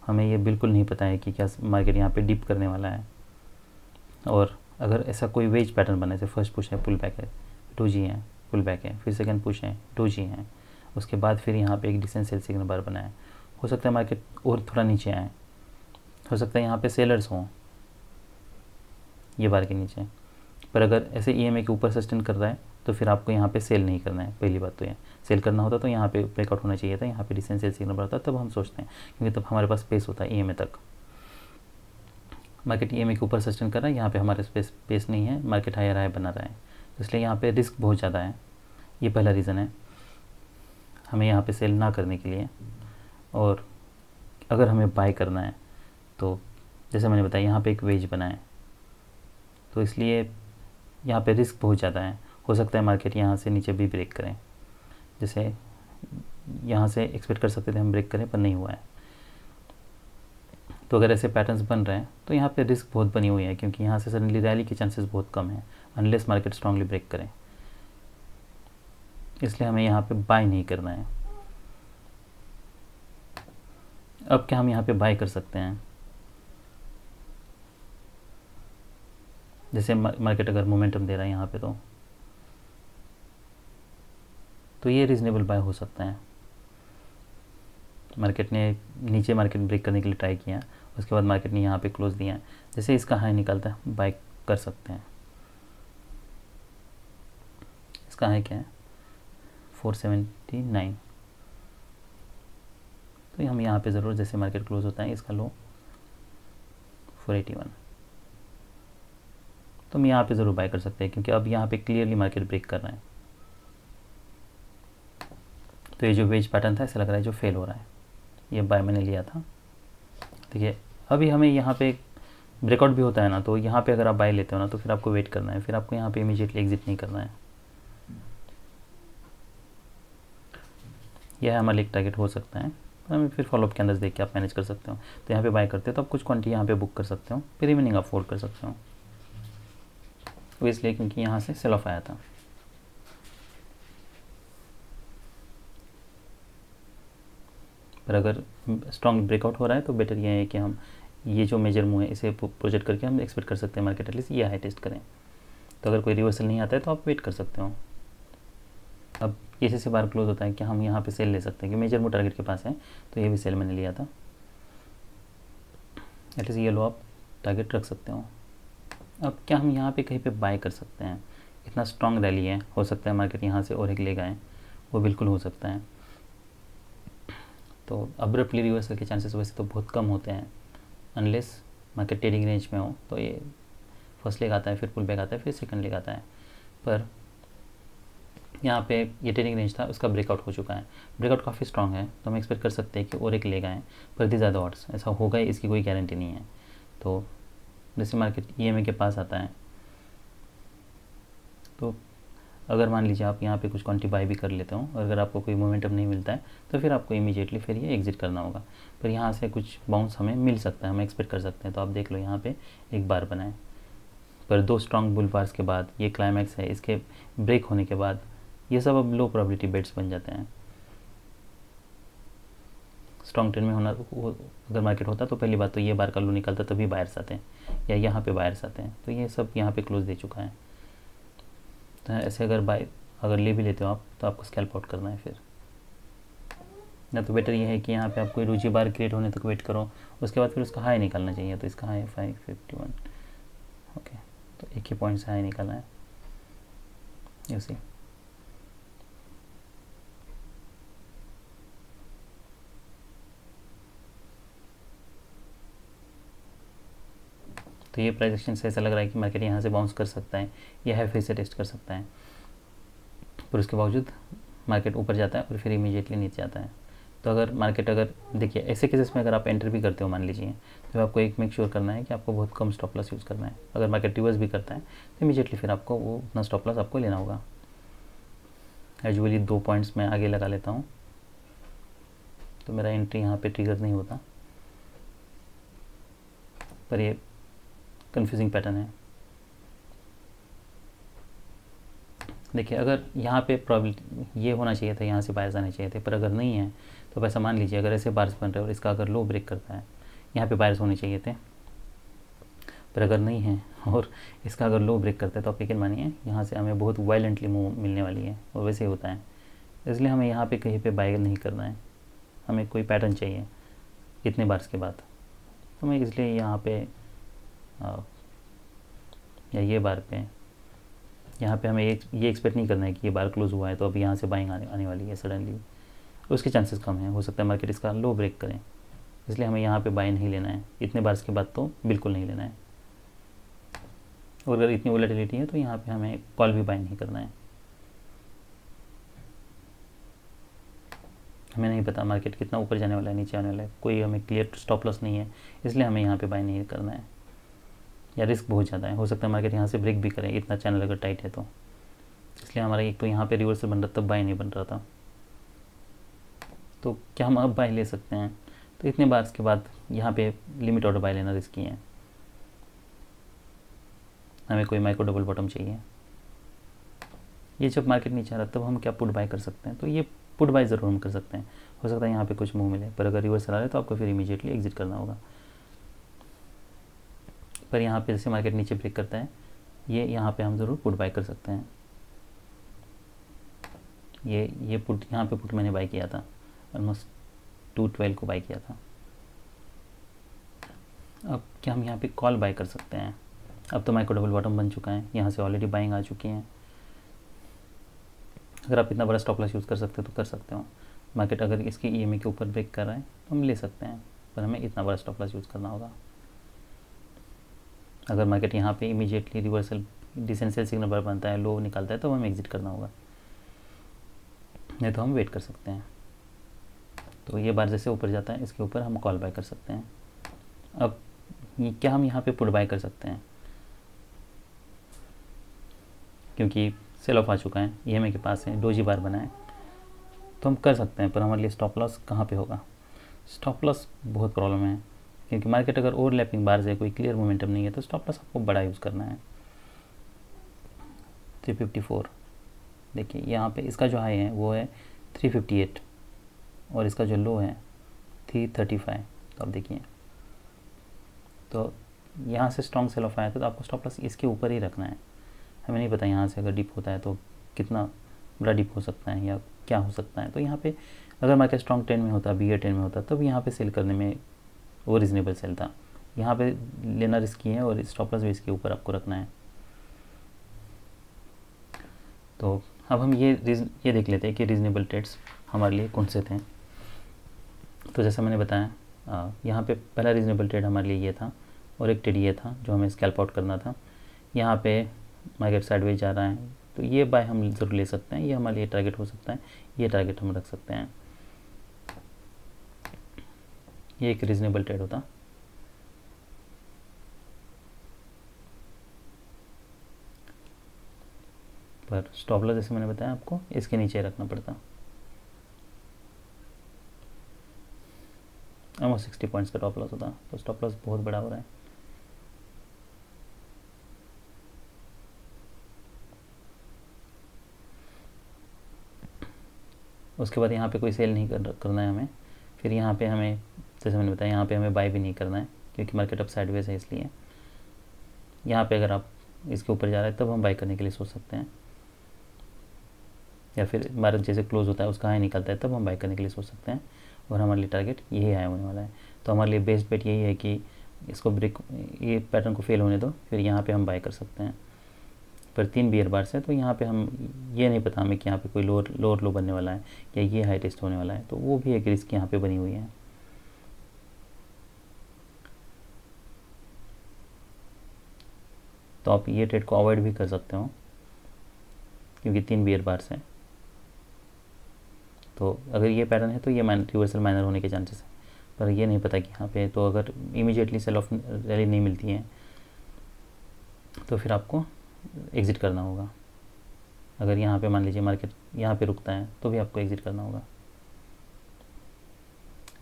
S1: हमें ये बिल्कुल नहीं पता है कि क्या मार्केट यहाँ पे डिप करने वाला है। और अगर ऐसा कोई वेज पैटर्न बने, जैसे फर्स्ट पुश है पुल बैक है, डोजी है, पुल बैक है, फिर सेकंड पुश है, डोजी है, उसके बाद फिर यहाँ पे एक डिसेंट सेल सिग्नल बार बना है, हो सकता है मार्केट और थोड़ा नीचे आए, हो सकता है यहाँ पे सेलर्स हों ये बार के नीचे। पर अगर ऐसे EMA के ऊपर सस्टेन कर रहा है तो फिर आपको यहाँ पे सेल नहीं करना है। पहली बात तो ये, सेल करना होता तो यहाँ पे ब्रेकआउट होना चाहिए था, यहाँ पे डिसेंट सेल सिग्नल बढ़ता तब हम सोचते हैं, क्योंकि तब हमारे पास स्पेस होता है EMA तक। मार्केट EMA के ऊपर सस्टेन कर रहा है, यहाँ पे हमारे स्पेस नहीं है, मार्केट हायर हाई बना रहा है, तो इसलिए यहाँ पे रिस्क बहुत ज़्यादा है। ये पहला रीज़न है हमें यहाँ पे सेल ना करने के लिए। और अगर हमें बाय करना है तो जैसे मैंने बताया यहाँ पे एक वेज बना है, तो इसलिए यहाँ पे रिस्क बहुत ज़्यादा है, हो सकता है मार्केट यहाँ से नीचे भी ब्रेक करें, जैसे यहाँ से एक्सपेक्ट कर सकते थे हम ब्रेक करें पर नहीं हुआ है। तो अगर ऐसे पैटर्न्स बन रहे हैं तो यहाँ पे रिस्क बहुत बनी हुई है, क्योंकि यहाँ से सडनली रैली के चांसेस बहुत कम है अनलेस मार्केट स्ट्रांगली ब्रेक करें, इसलिए हमें यहाँ पे बाय नहीं करना है। अब क्या हम यहाँ पे बाय कर सकते हैं? जैसे मार्केट अगर मोमेंटम दे रहा है यहाँ पे, तो ये रीज़नेबल बाय हो सकता है। मार्केट ने नीचे मार्केट ब्रेक करने के लिए ट्राई किया, उसके बाद मार्केट ने यहाँ पे क्लोज दिया, जैसे इसका हाई निकलता है बाय कर सकते हैं। इसका हाई क्या है? 479, तो हम यहाँ पे ज़रूर जैसे मार्केट क्लोज होता है इसका लो 481, तो हम यहाँ पे ज़रूर बाय कर सकते हैं, क्योंकि अब यहाँ पे क्लियरली मार्केट ब्रेक कर रहा है। तो ये जो वेज पैटर्न था ऐसा लग रहा है जो फेल हो रहा है, ये बाय मैंने लिया था। देखिए अभी हमें यहाँ पे ब्रेकआउट भी होता है ना, तो यहाँ पे अगर आप बाय लेते हो ना तो फिर आपको वेट करना है, फिर आपको यहाँ पे इमीडिएटली एग्जिट नहीं करना है। यह हमारे एक टारगेट हो सकता है, हमें फिर फॉलोअप के अंदर देख के आप मैनेज कर सकते हो। तो यहाँ पे बाय करते हो तो आप कुछ क्वांटिटी यहाँ पे बुक कर सकते हो, फिर रिमेनिंग आप फोल्ड कर सकते हो। वो इसलिए क्योंकि यहाँ से सेल ऑफ आया था। पर अगर स्ट्रॉन्ग ब्रेकआउट हो रहा है तो बेटर ये है कि हम ये जो मेजर मूव है इसे प्रोजेक्ट करके हम एक्सपेक्ट कर सकते हैं मार्केट एटलीस्ट ये हाई टेस्ट करें। तो अगर कोई रिवर्सल नहीं आता है तो आप वेट कर सकते हो। अब ये से बार क्लोज होता है कि हम यहाँ पे सेल ले सकते हैं, कि मेजर मूव टारगेट के पास है, तो ये भी सेल मैंने लिया था। एटलीस्ट ये लो आप टारगेट रख सकते हो। अब क्या हम यहाँ पे कहीं पे बाय कर सकते हैं? इतना स्ट्रॉन्ग रैली है, हो सकता है मार्केट यहाँ से और एक लेग आए, वो बिल्कुल हो सकता है। तो अब्रप्टली रिवर्सल के चांसेस वैसे तो बहुत कम होते हैं, अनलेस मार्केट ट्रेडिंग रेंज में हो। तो ये फर्स्ट लेग आता है, फिर पुल बैक आता है, फिर सेकंड लेग आता है। पर यहाँ पे ये ट्रेडिंग रेंज था, उसका ब्रेकआउट हो चुका है, ब्रेकआउट काफ़ी स्ट्रॉन्ग है, तो हम एक्सपेक्ट कर सकते हैं कि और एक लेग आए, पर दी ज़्यादा ऑड्स ऐसा होगा इसकी कोई गारंटी नहीं है। तो जैसे मार्केट EMA के पास आता है, तो अगर मान लीजिए आप यहाँ पे कुछ क्वांटिटी बाई भी कर लेते हो, और अगर आपको कोई मोमेंटम नहीं मिलता है तो फिर आपको इमीडिएटली फिर ये एग्जिट करना होगा। पर यहाँ से कुछ बाउंस हमें मिल सकता है, हम एक्सपेक्ट कर सकते हैं। तो आप देख लो यहाँ पे एक बार बनाए, पर 2 स्ट्रॉन्ग बुल बार्स के बाद ये क्लाइमैक्स है, इसके ब्रेक होने के बाद ये सब अब लो प्रोबेबिलिटी बेट्स बन जाते हैं। स्ट्रॉन्ग ट्रेंड में होना अगर मार्केट होता तो पहली बात तो ये बार का लो निकलता तभी बायर्स आते हैं, या यहाँ पे बायर्स आते हैं। तो ये सब यहाँ पे क्लोज दे चुका है। तो ऐसे अगर ले भी लेते हो आप, तो आपको स्कैल्प आउट करना है फिर, ना तो बेटर ये है कि यहाँ पे आप कोई रूजी बार क्रिएट होने तक वेट करो, उसके बाद फिर उसका हाई निकालना चाहिए। तो इसका हाई 551, ओके, तो एक ही पॉइंट से हाई निकालना है ऐसे। तो ये प्राइस एक्शन से ऐसा लग रहा है कि मार्केट यहाँ से बाउंस कर सकता है, या है फिर से टेस्ट कर सकता है, पर उसके बावजूद मार्केट ऊपर जाता है और फिर इमीडिएटली नीचे आता है। तो अगर मार्केट देखिए ऐसे केसेस में अगर आप एंटर भी करते हो मान लीजिए, तो आपको एक मेक श्योर करना है कि आपको बहुत कम स्टॉप लॉस यूज़ करना है। अगर मार्केट रिवर्स भी करता है तो इमीडिएटली फिर आपको वो उतना स्टॉप लॉस आपको लेना होगा। यूजुअली 2 पॉइंट्स मैं आगे लगा लेता हूँ, तो मेरा एंट्री यहाँ पे ट्रिगर नहीं होता, पर ये कंफ्यूजिंग पैटर्न है। देखिए अगर यहाँ पे प्रॉबिलिटी ये होना चाहिए था, यहाँ से बायर्स आने चाहिए थे, पर अगर नहीं है तो ऐसा मान लीजिए अगर ऐसे बायर्स बन रहे हैं और इसका अगर लो ब्रेक करता है, यहाँ पे बायर्स होने चाहिए थे, पर अगर नहीं है और इसका अगर लो ब्रेक करता है तो आप यकीन मानिए यहाँ से हमें बहुत वायलेंटली मूव मिलने वाली है, और वैसे ही होता है। इसलिए हमें यहाँ पे कहीं पे बाय नहीं करना है, हमें कोई पैटर्न चाहिए इतने बार्स के बाद। तो मैं इसलिए यहाँ पे या ये बार पे यहाँ पे हमें ये एक्सपेक्ट नहीं करना है कि ये बार क्लोज हुआ है तो अब यहाँ से बाइंग आने वाली है सडनली, उसके चांसेस कम हैं। हो सकता है मार्केट इसका लो ब्रेक करें, इसलिए हमें यहाँ पे बाय नहीं लेना है, इतने बार्स के बाद तो बिल्कुल नहीं लेना है। और अगर इतनी वोलेटिलिटी है तो यहाँ पे हमें कॉल भी बाय नहीं करना है। हमें नहीं पता मार्केट कितना ऊपर जाने वाला है, नीचे आने वाला है, कोई हमें क्लियर स्टॉप लॉस नहीं है, इसलिए हमें यहाँ पे बाय नहीं करना है, या रिस्क बहुत ज़्यादा है। हो सकता है मार्केट यहाँ से ब्रेक भी करे, इतना चैनल अगर टाइट है तो। इसलिए हमारा एक तो यहाँ पे रिवर्सल बन रहा था, तब बाय नहीं बन रहा था। तो क्या हम अब बाय ले सकते हैं? तो इतने बार के बाद यहाँ पे लिमिट ऑर्डर बाय लेना रिस्की है, हमें कोई माइक्रो डबल बॉटम चाहिए। ये जब मार्केट नीचे आ रहा तब हम क्या पुट बाय कर सकते हैं? तो ये पुट बाय ज़रूर हम कर सकते हैं। हो सकता है यहाँ पे कुछ मूव मिले, पर अगर रिवर्सल आ रहा है तो आपको फिर इमीडिएटली एग्जिट करना होगा। पर यहाँ पे जैसे मार्केट नीचे ब्रेक करता है, ये यहाँ पे हम ज़रूर पुट बाय कर सकते हैं। ये पुट यहाँ पे पुट मैंने बाय किया था, ऑलमोस्ट 212 को बाय किया था। अब क्या हम यहाँ पे कॉल बाय कर सकते हैं? अब तो माइक्रो डबल बॉटम बन चुका है, यहाँ से ऑलरेडी बाइंग आ चुकी हैं। अगर आप इतना बड़ा स्टॉप लॉस यूज़ कर सकते हो तो कर सकते हो। मार्केट अगर इसकी EMA के ऊपर ब्रेक कर रहा है तो हम ले सकते हैं, पर हमें इतना बड़ा स्टॉप लॉस यूज़ करना होगा। अगर मार्केट यहाँ पे इमीडिएटली रिवर्सल डिसेंशियल सिग्नल पर बनता है, लो निकालता है, तो हमें एग्जिट करना होगा, नहीं तो हम वेट कर सकते हैं। तो ये बार जैसे ऊपर जाता है इसके ऊपर हम कॉल बाय कर सकते हैं। अब क्या हम यहाँ पे पुट बाय कर सकते हैं? क्योंकि सेल ऑफ आ चुका है, EMA के पास है, डोजी बार बना है, तो हम कर सकते हैं, पर हमारे लिए स्टॉप लॉस कहाँ पे होगा? स्टॉप लॉस बहुत प्रॉब्लम है, क्योंकि मार्केट अगर ओवरलैपिंग बार से कोई क्लियर मोमेंटम नहीं है तो स्टॉप लॉस आपको बड़ा यूज़ करना है। 354, देखिए यहाँ पे इसका जो हाई है वो है 358 और इसका जो लो है 335। तो आप देखिए, तो यहाँ से स्ट्रॉन्ग सेल ऑफ आया था, तो आपको स्टॉप लॉस इसके ऊपर ही रखना है। हमें नहीं पता यहाँ से अगर डिप होता है तो कितना बड़ा डिप हो सकता है या क्या हो सकता है। तो यहाँ पे अगर मार्केट स्ट्रॉन्ग ट्रेंड में होता, बियर ट्रेंड में होता, तब यहाँ पे सेल करने में वो रीजनेबल सेल था। यहाँ पे लेना रिस्की है और स्टॉप लॉस भी इसके ऊपर आपको रखना है। तो अब हम ये देख लेते हैं कि रीज़नेबल ट्रेड्स हमारे लिए कौन से थे। तो जैसा मैंने बताया यहाँ पे पहला रीज़नेबल ट्रेड हमारे लिए ये था, और एक ट्रेड ये था जो हमें स्कैल्प आउट करना था। यहाँ पे मार्केट साइडवेज जा रहा है, तो ये बाय हम ज़रूर ले सकते हैं, ये हमारे लिए टारगेट हो सकता है, ये टारगेट हम रख सकते हैं। ये एक रीज़नेबल ट्रेड होता। पर स्टॉप लॉस जैसे मैंने बताया आपको इसके नीचे रखना पड़ता। ऑलमोस्ट 60 पॉइंट्स का स्टॉप लॉस होता, तो स्टॉप लॉस बहुत बड़ा हो रहा है। उसके बाद यहाँ पे कोई सेल नहीं करना है हमें। फिर यहाँ पे हमें, जैसे मैंने बताया, यहाँ पे हमें बाय भी नहीं करना है क्योंकि मार्केट अप साइडवेज है, इसलिए यहाँ पे अगर आप इसके ऊपर जा रहा है तब हम बाय करने के लिए सोच सकते हैं, या फिर मार्केट जैसे क्लोज होता है उसका हाई निकलता है तब हम बाय करने के लिए सोच सकते हैं, और हमारे लिए टारगेट यही हाई होने वाला है। तो हमारे लिए बेस्ट बेट यही है कि इसको ब्रेक, ये पैटर्न को फेल होने दो, फिर यहाँ पे हम बाय कर सकते हैं। पर 3 बियर बार्स है, तो यहाँ पे हम ये नहीं पता हमें कि यहाँ पे कोई लोअर लो बनने वाला है या ये हाई टेस्ट होने वाला है, तो वो भी एक रिस्क यहाँ पे बनी हुई है। तो आप ये ट्रेड को अवॉइड भी कर सकते हो क्योंकि 3 बियर बार्स हैं। तो अगर ये पैटर्न है तो ये रिवर्सल माइनर होने के चांसेस हैं, पर ये नहीं पता कि यहाँ पे, तो अगर इमीडिएटली सेल ऑफ रैली नहीं मिलती है तो फिर आपको एग्ज़िट करना होगा। अगर यहाँ पे मान लीजिए मार्केट यहाँ पे रुकता है तो भी आपको एग्ज़िट करना होगा।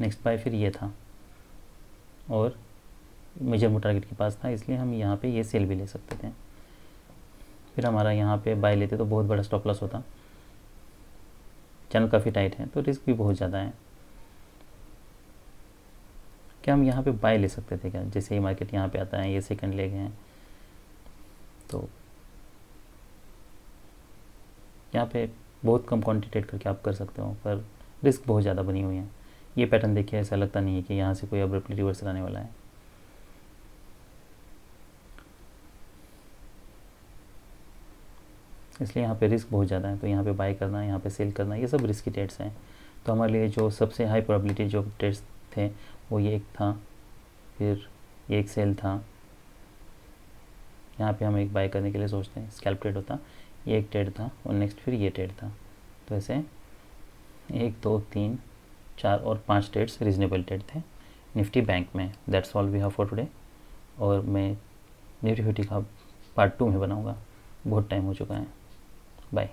S1: नेक्स्ट बाय फिर ये था, और मेजर मूव टारगेट के पास था, इसलिए हम यहाँ पे ये सेल भी ले सकते थे। फिर हमारा यहाँ पे बाय लेते तो बहुत बड़ा स्टॉप लॉस होता, चैनल काफ़ी टाइट है तो रिस्क भी बहुत ज़्यादा है। क्या हम यहाँ पे बाय ले सकते थे क्या? जैसे ही मार्केट यहाँ पे आता है, ये सेकंड लेग हैं, तो यहाँ पे बहुत कम क्वांटिटी ट्रेड करके आप कर सकते हो, पर रिस्क बहुत ज़्यादा बनी हुई है। ये पैटर्न देखिए, ऐसा लगता नहीं है कि यहाँ से कोई अब्रप्टली रिवर्सल आने वाला है। इसलिए यहाँ पे रिस्क बहुत ज़्यादा है, तो यहाँ पे बाय करना, यहाँ पे सेल करना, ये सब रिस्की ट्रेड्स हैं। तो हमारे लिए जो सबसे हाई प्रोबेबिलिटी जो ट्रेड्स थे वो ये एक था, फिर ये एक सेल था, यहाँ पे हम एक बाय करने के लिए सोचते हैं, स्कैल्प ट्रेड होता, ये एक ट्रेड था, और नेक्स्ट फिर ये ट्रेड था। तो ऐसे 1 2 3 4 और 5 ट्रेड्स रीजनेबल ट्रेड थे निफ्टी बैंक में। That's all we have for today. और मैं निफ्टी 50 का पार्ट 2 में बनाऊँगा, बहुत टाइम हो चुका है। बाय।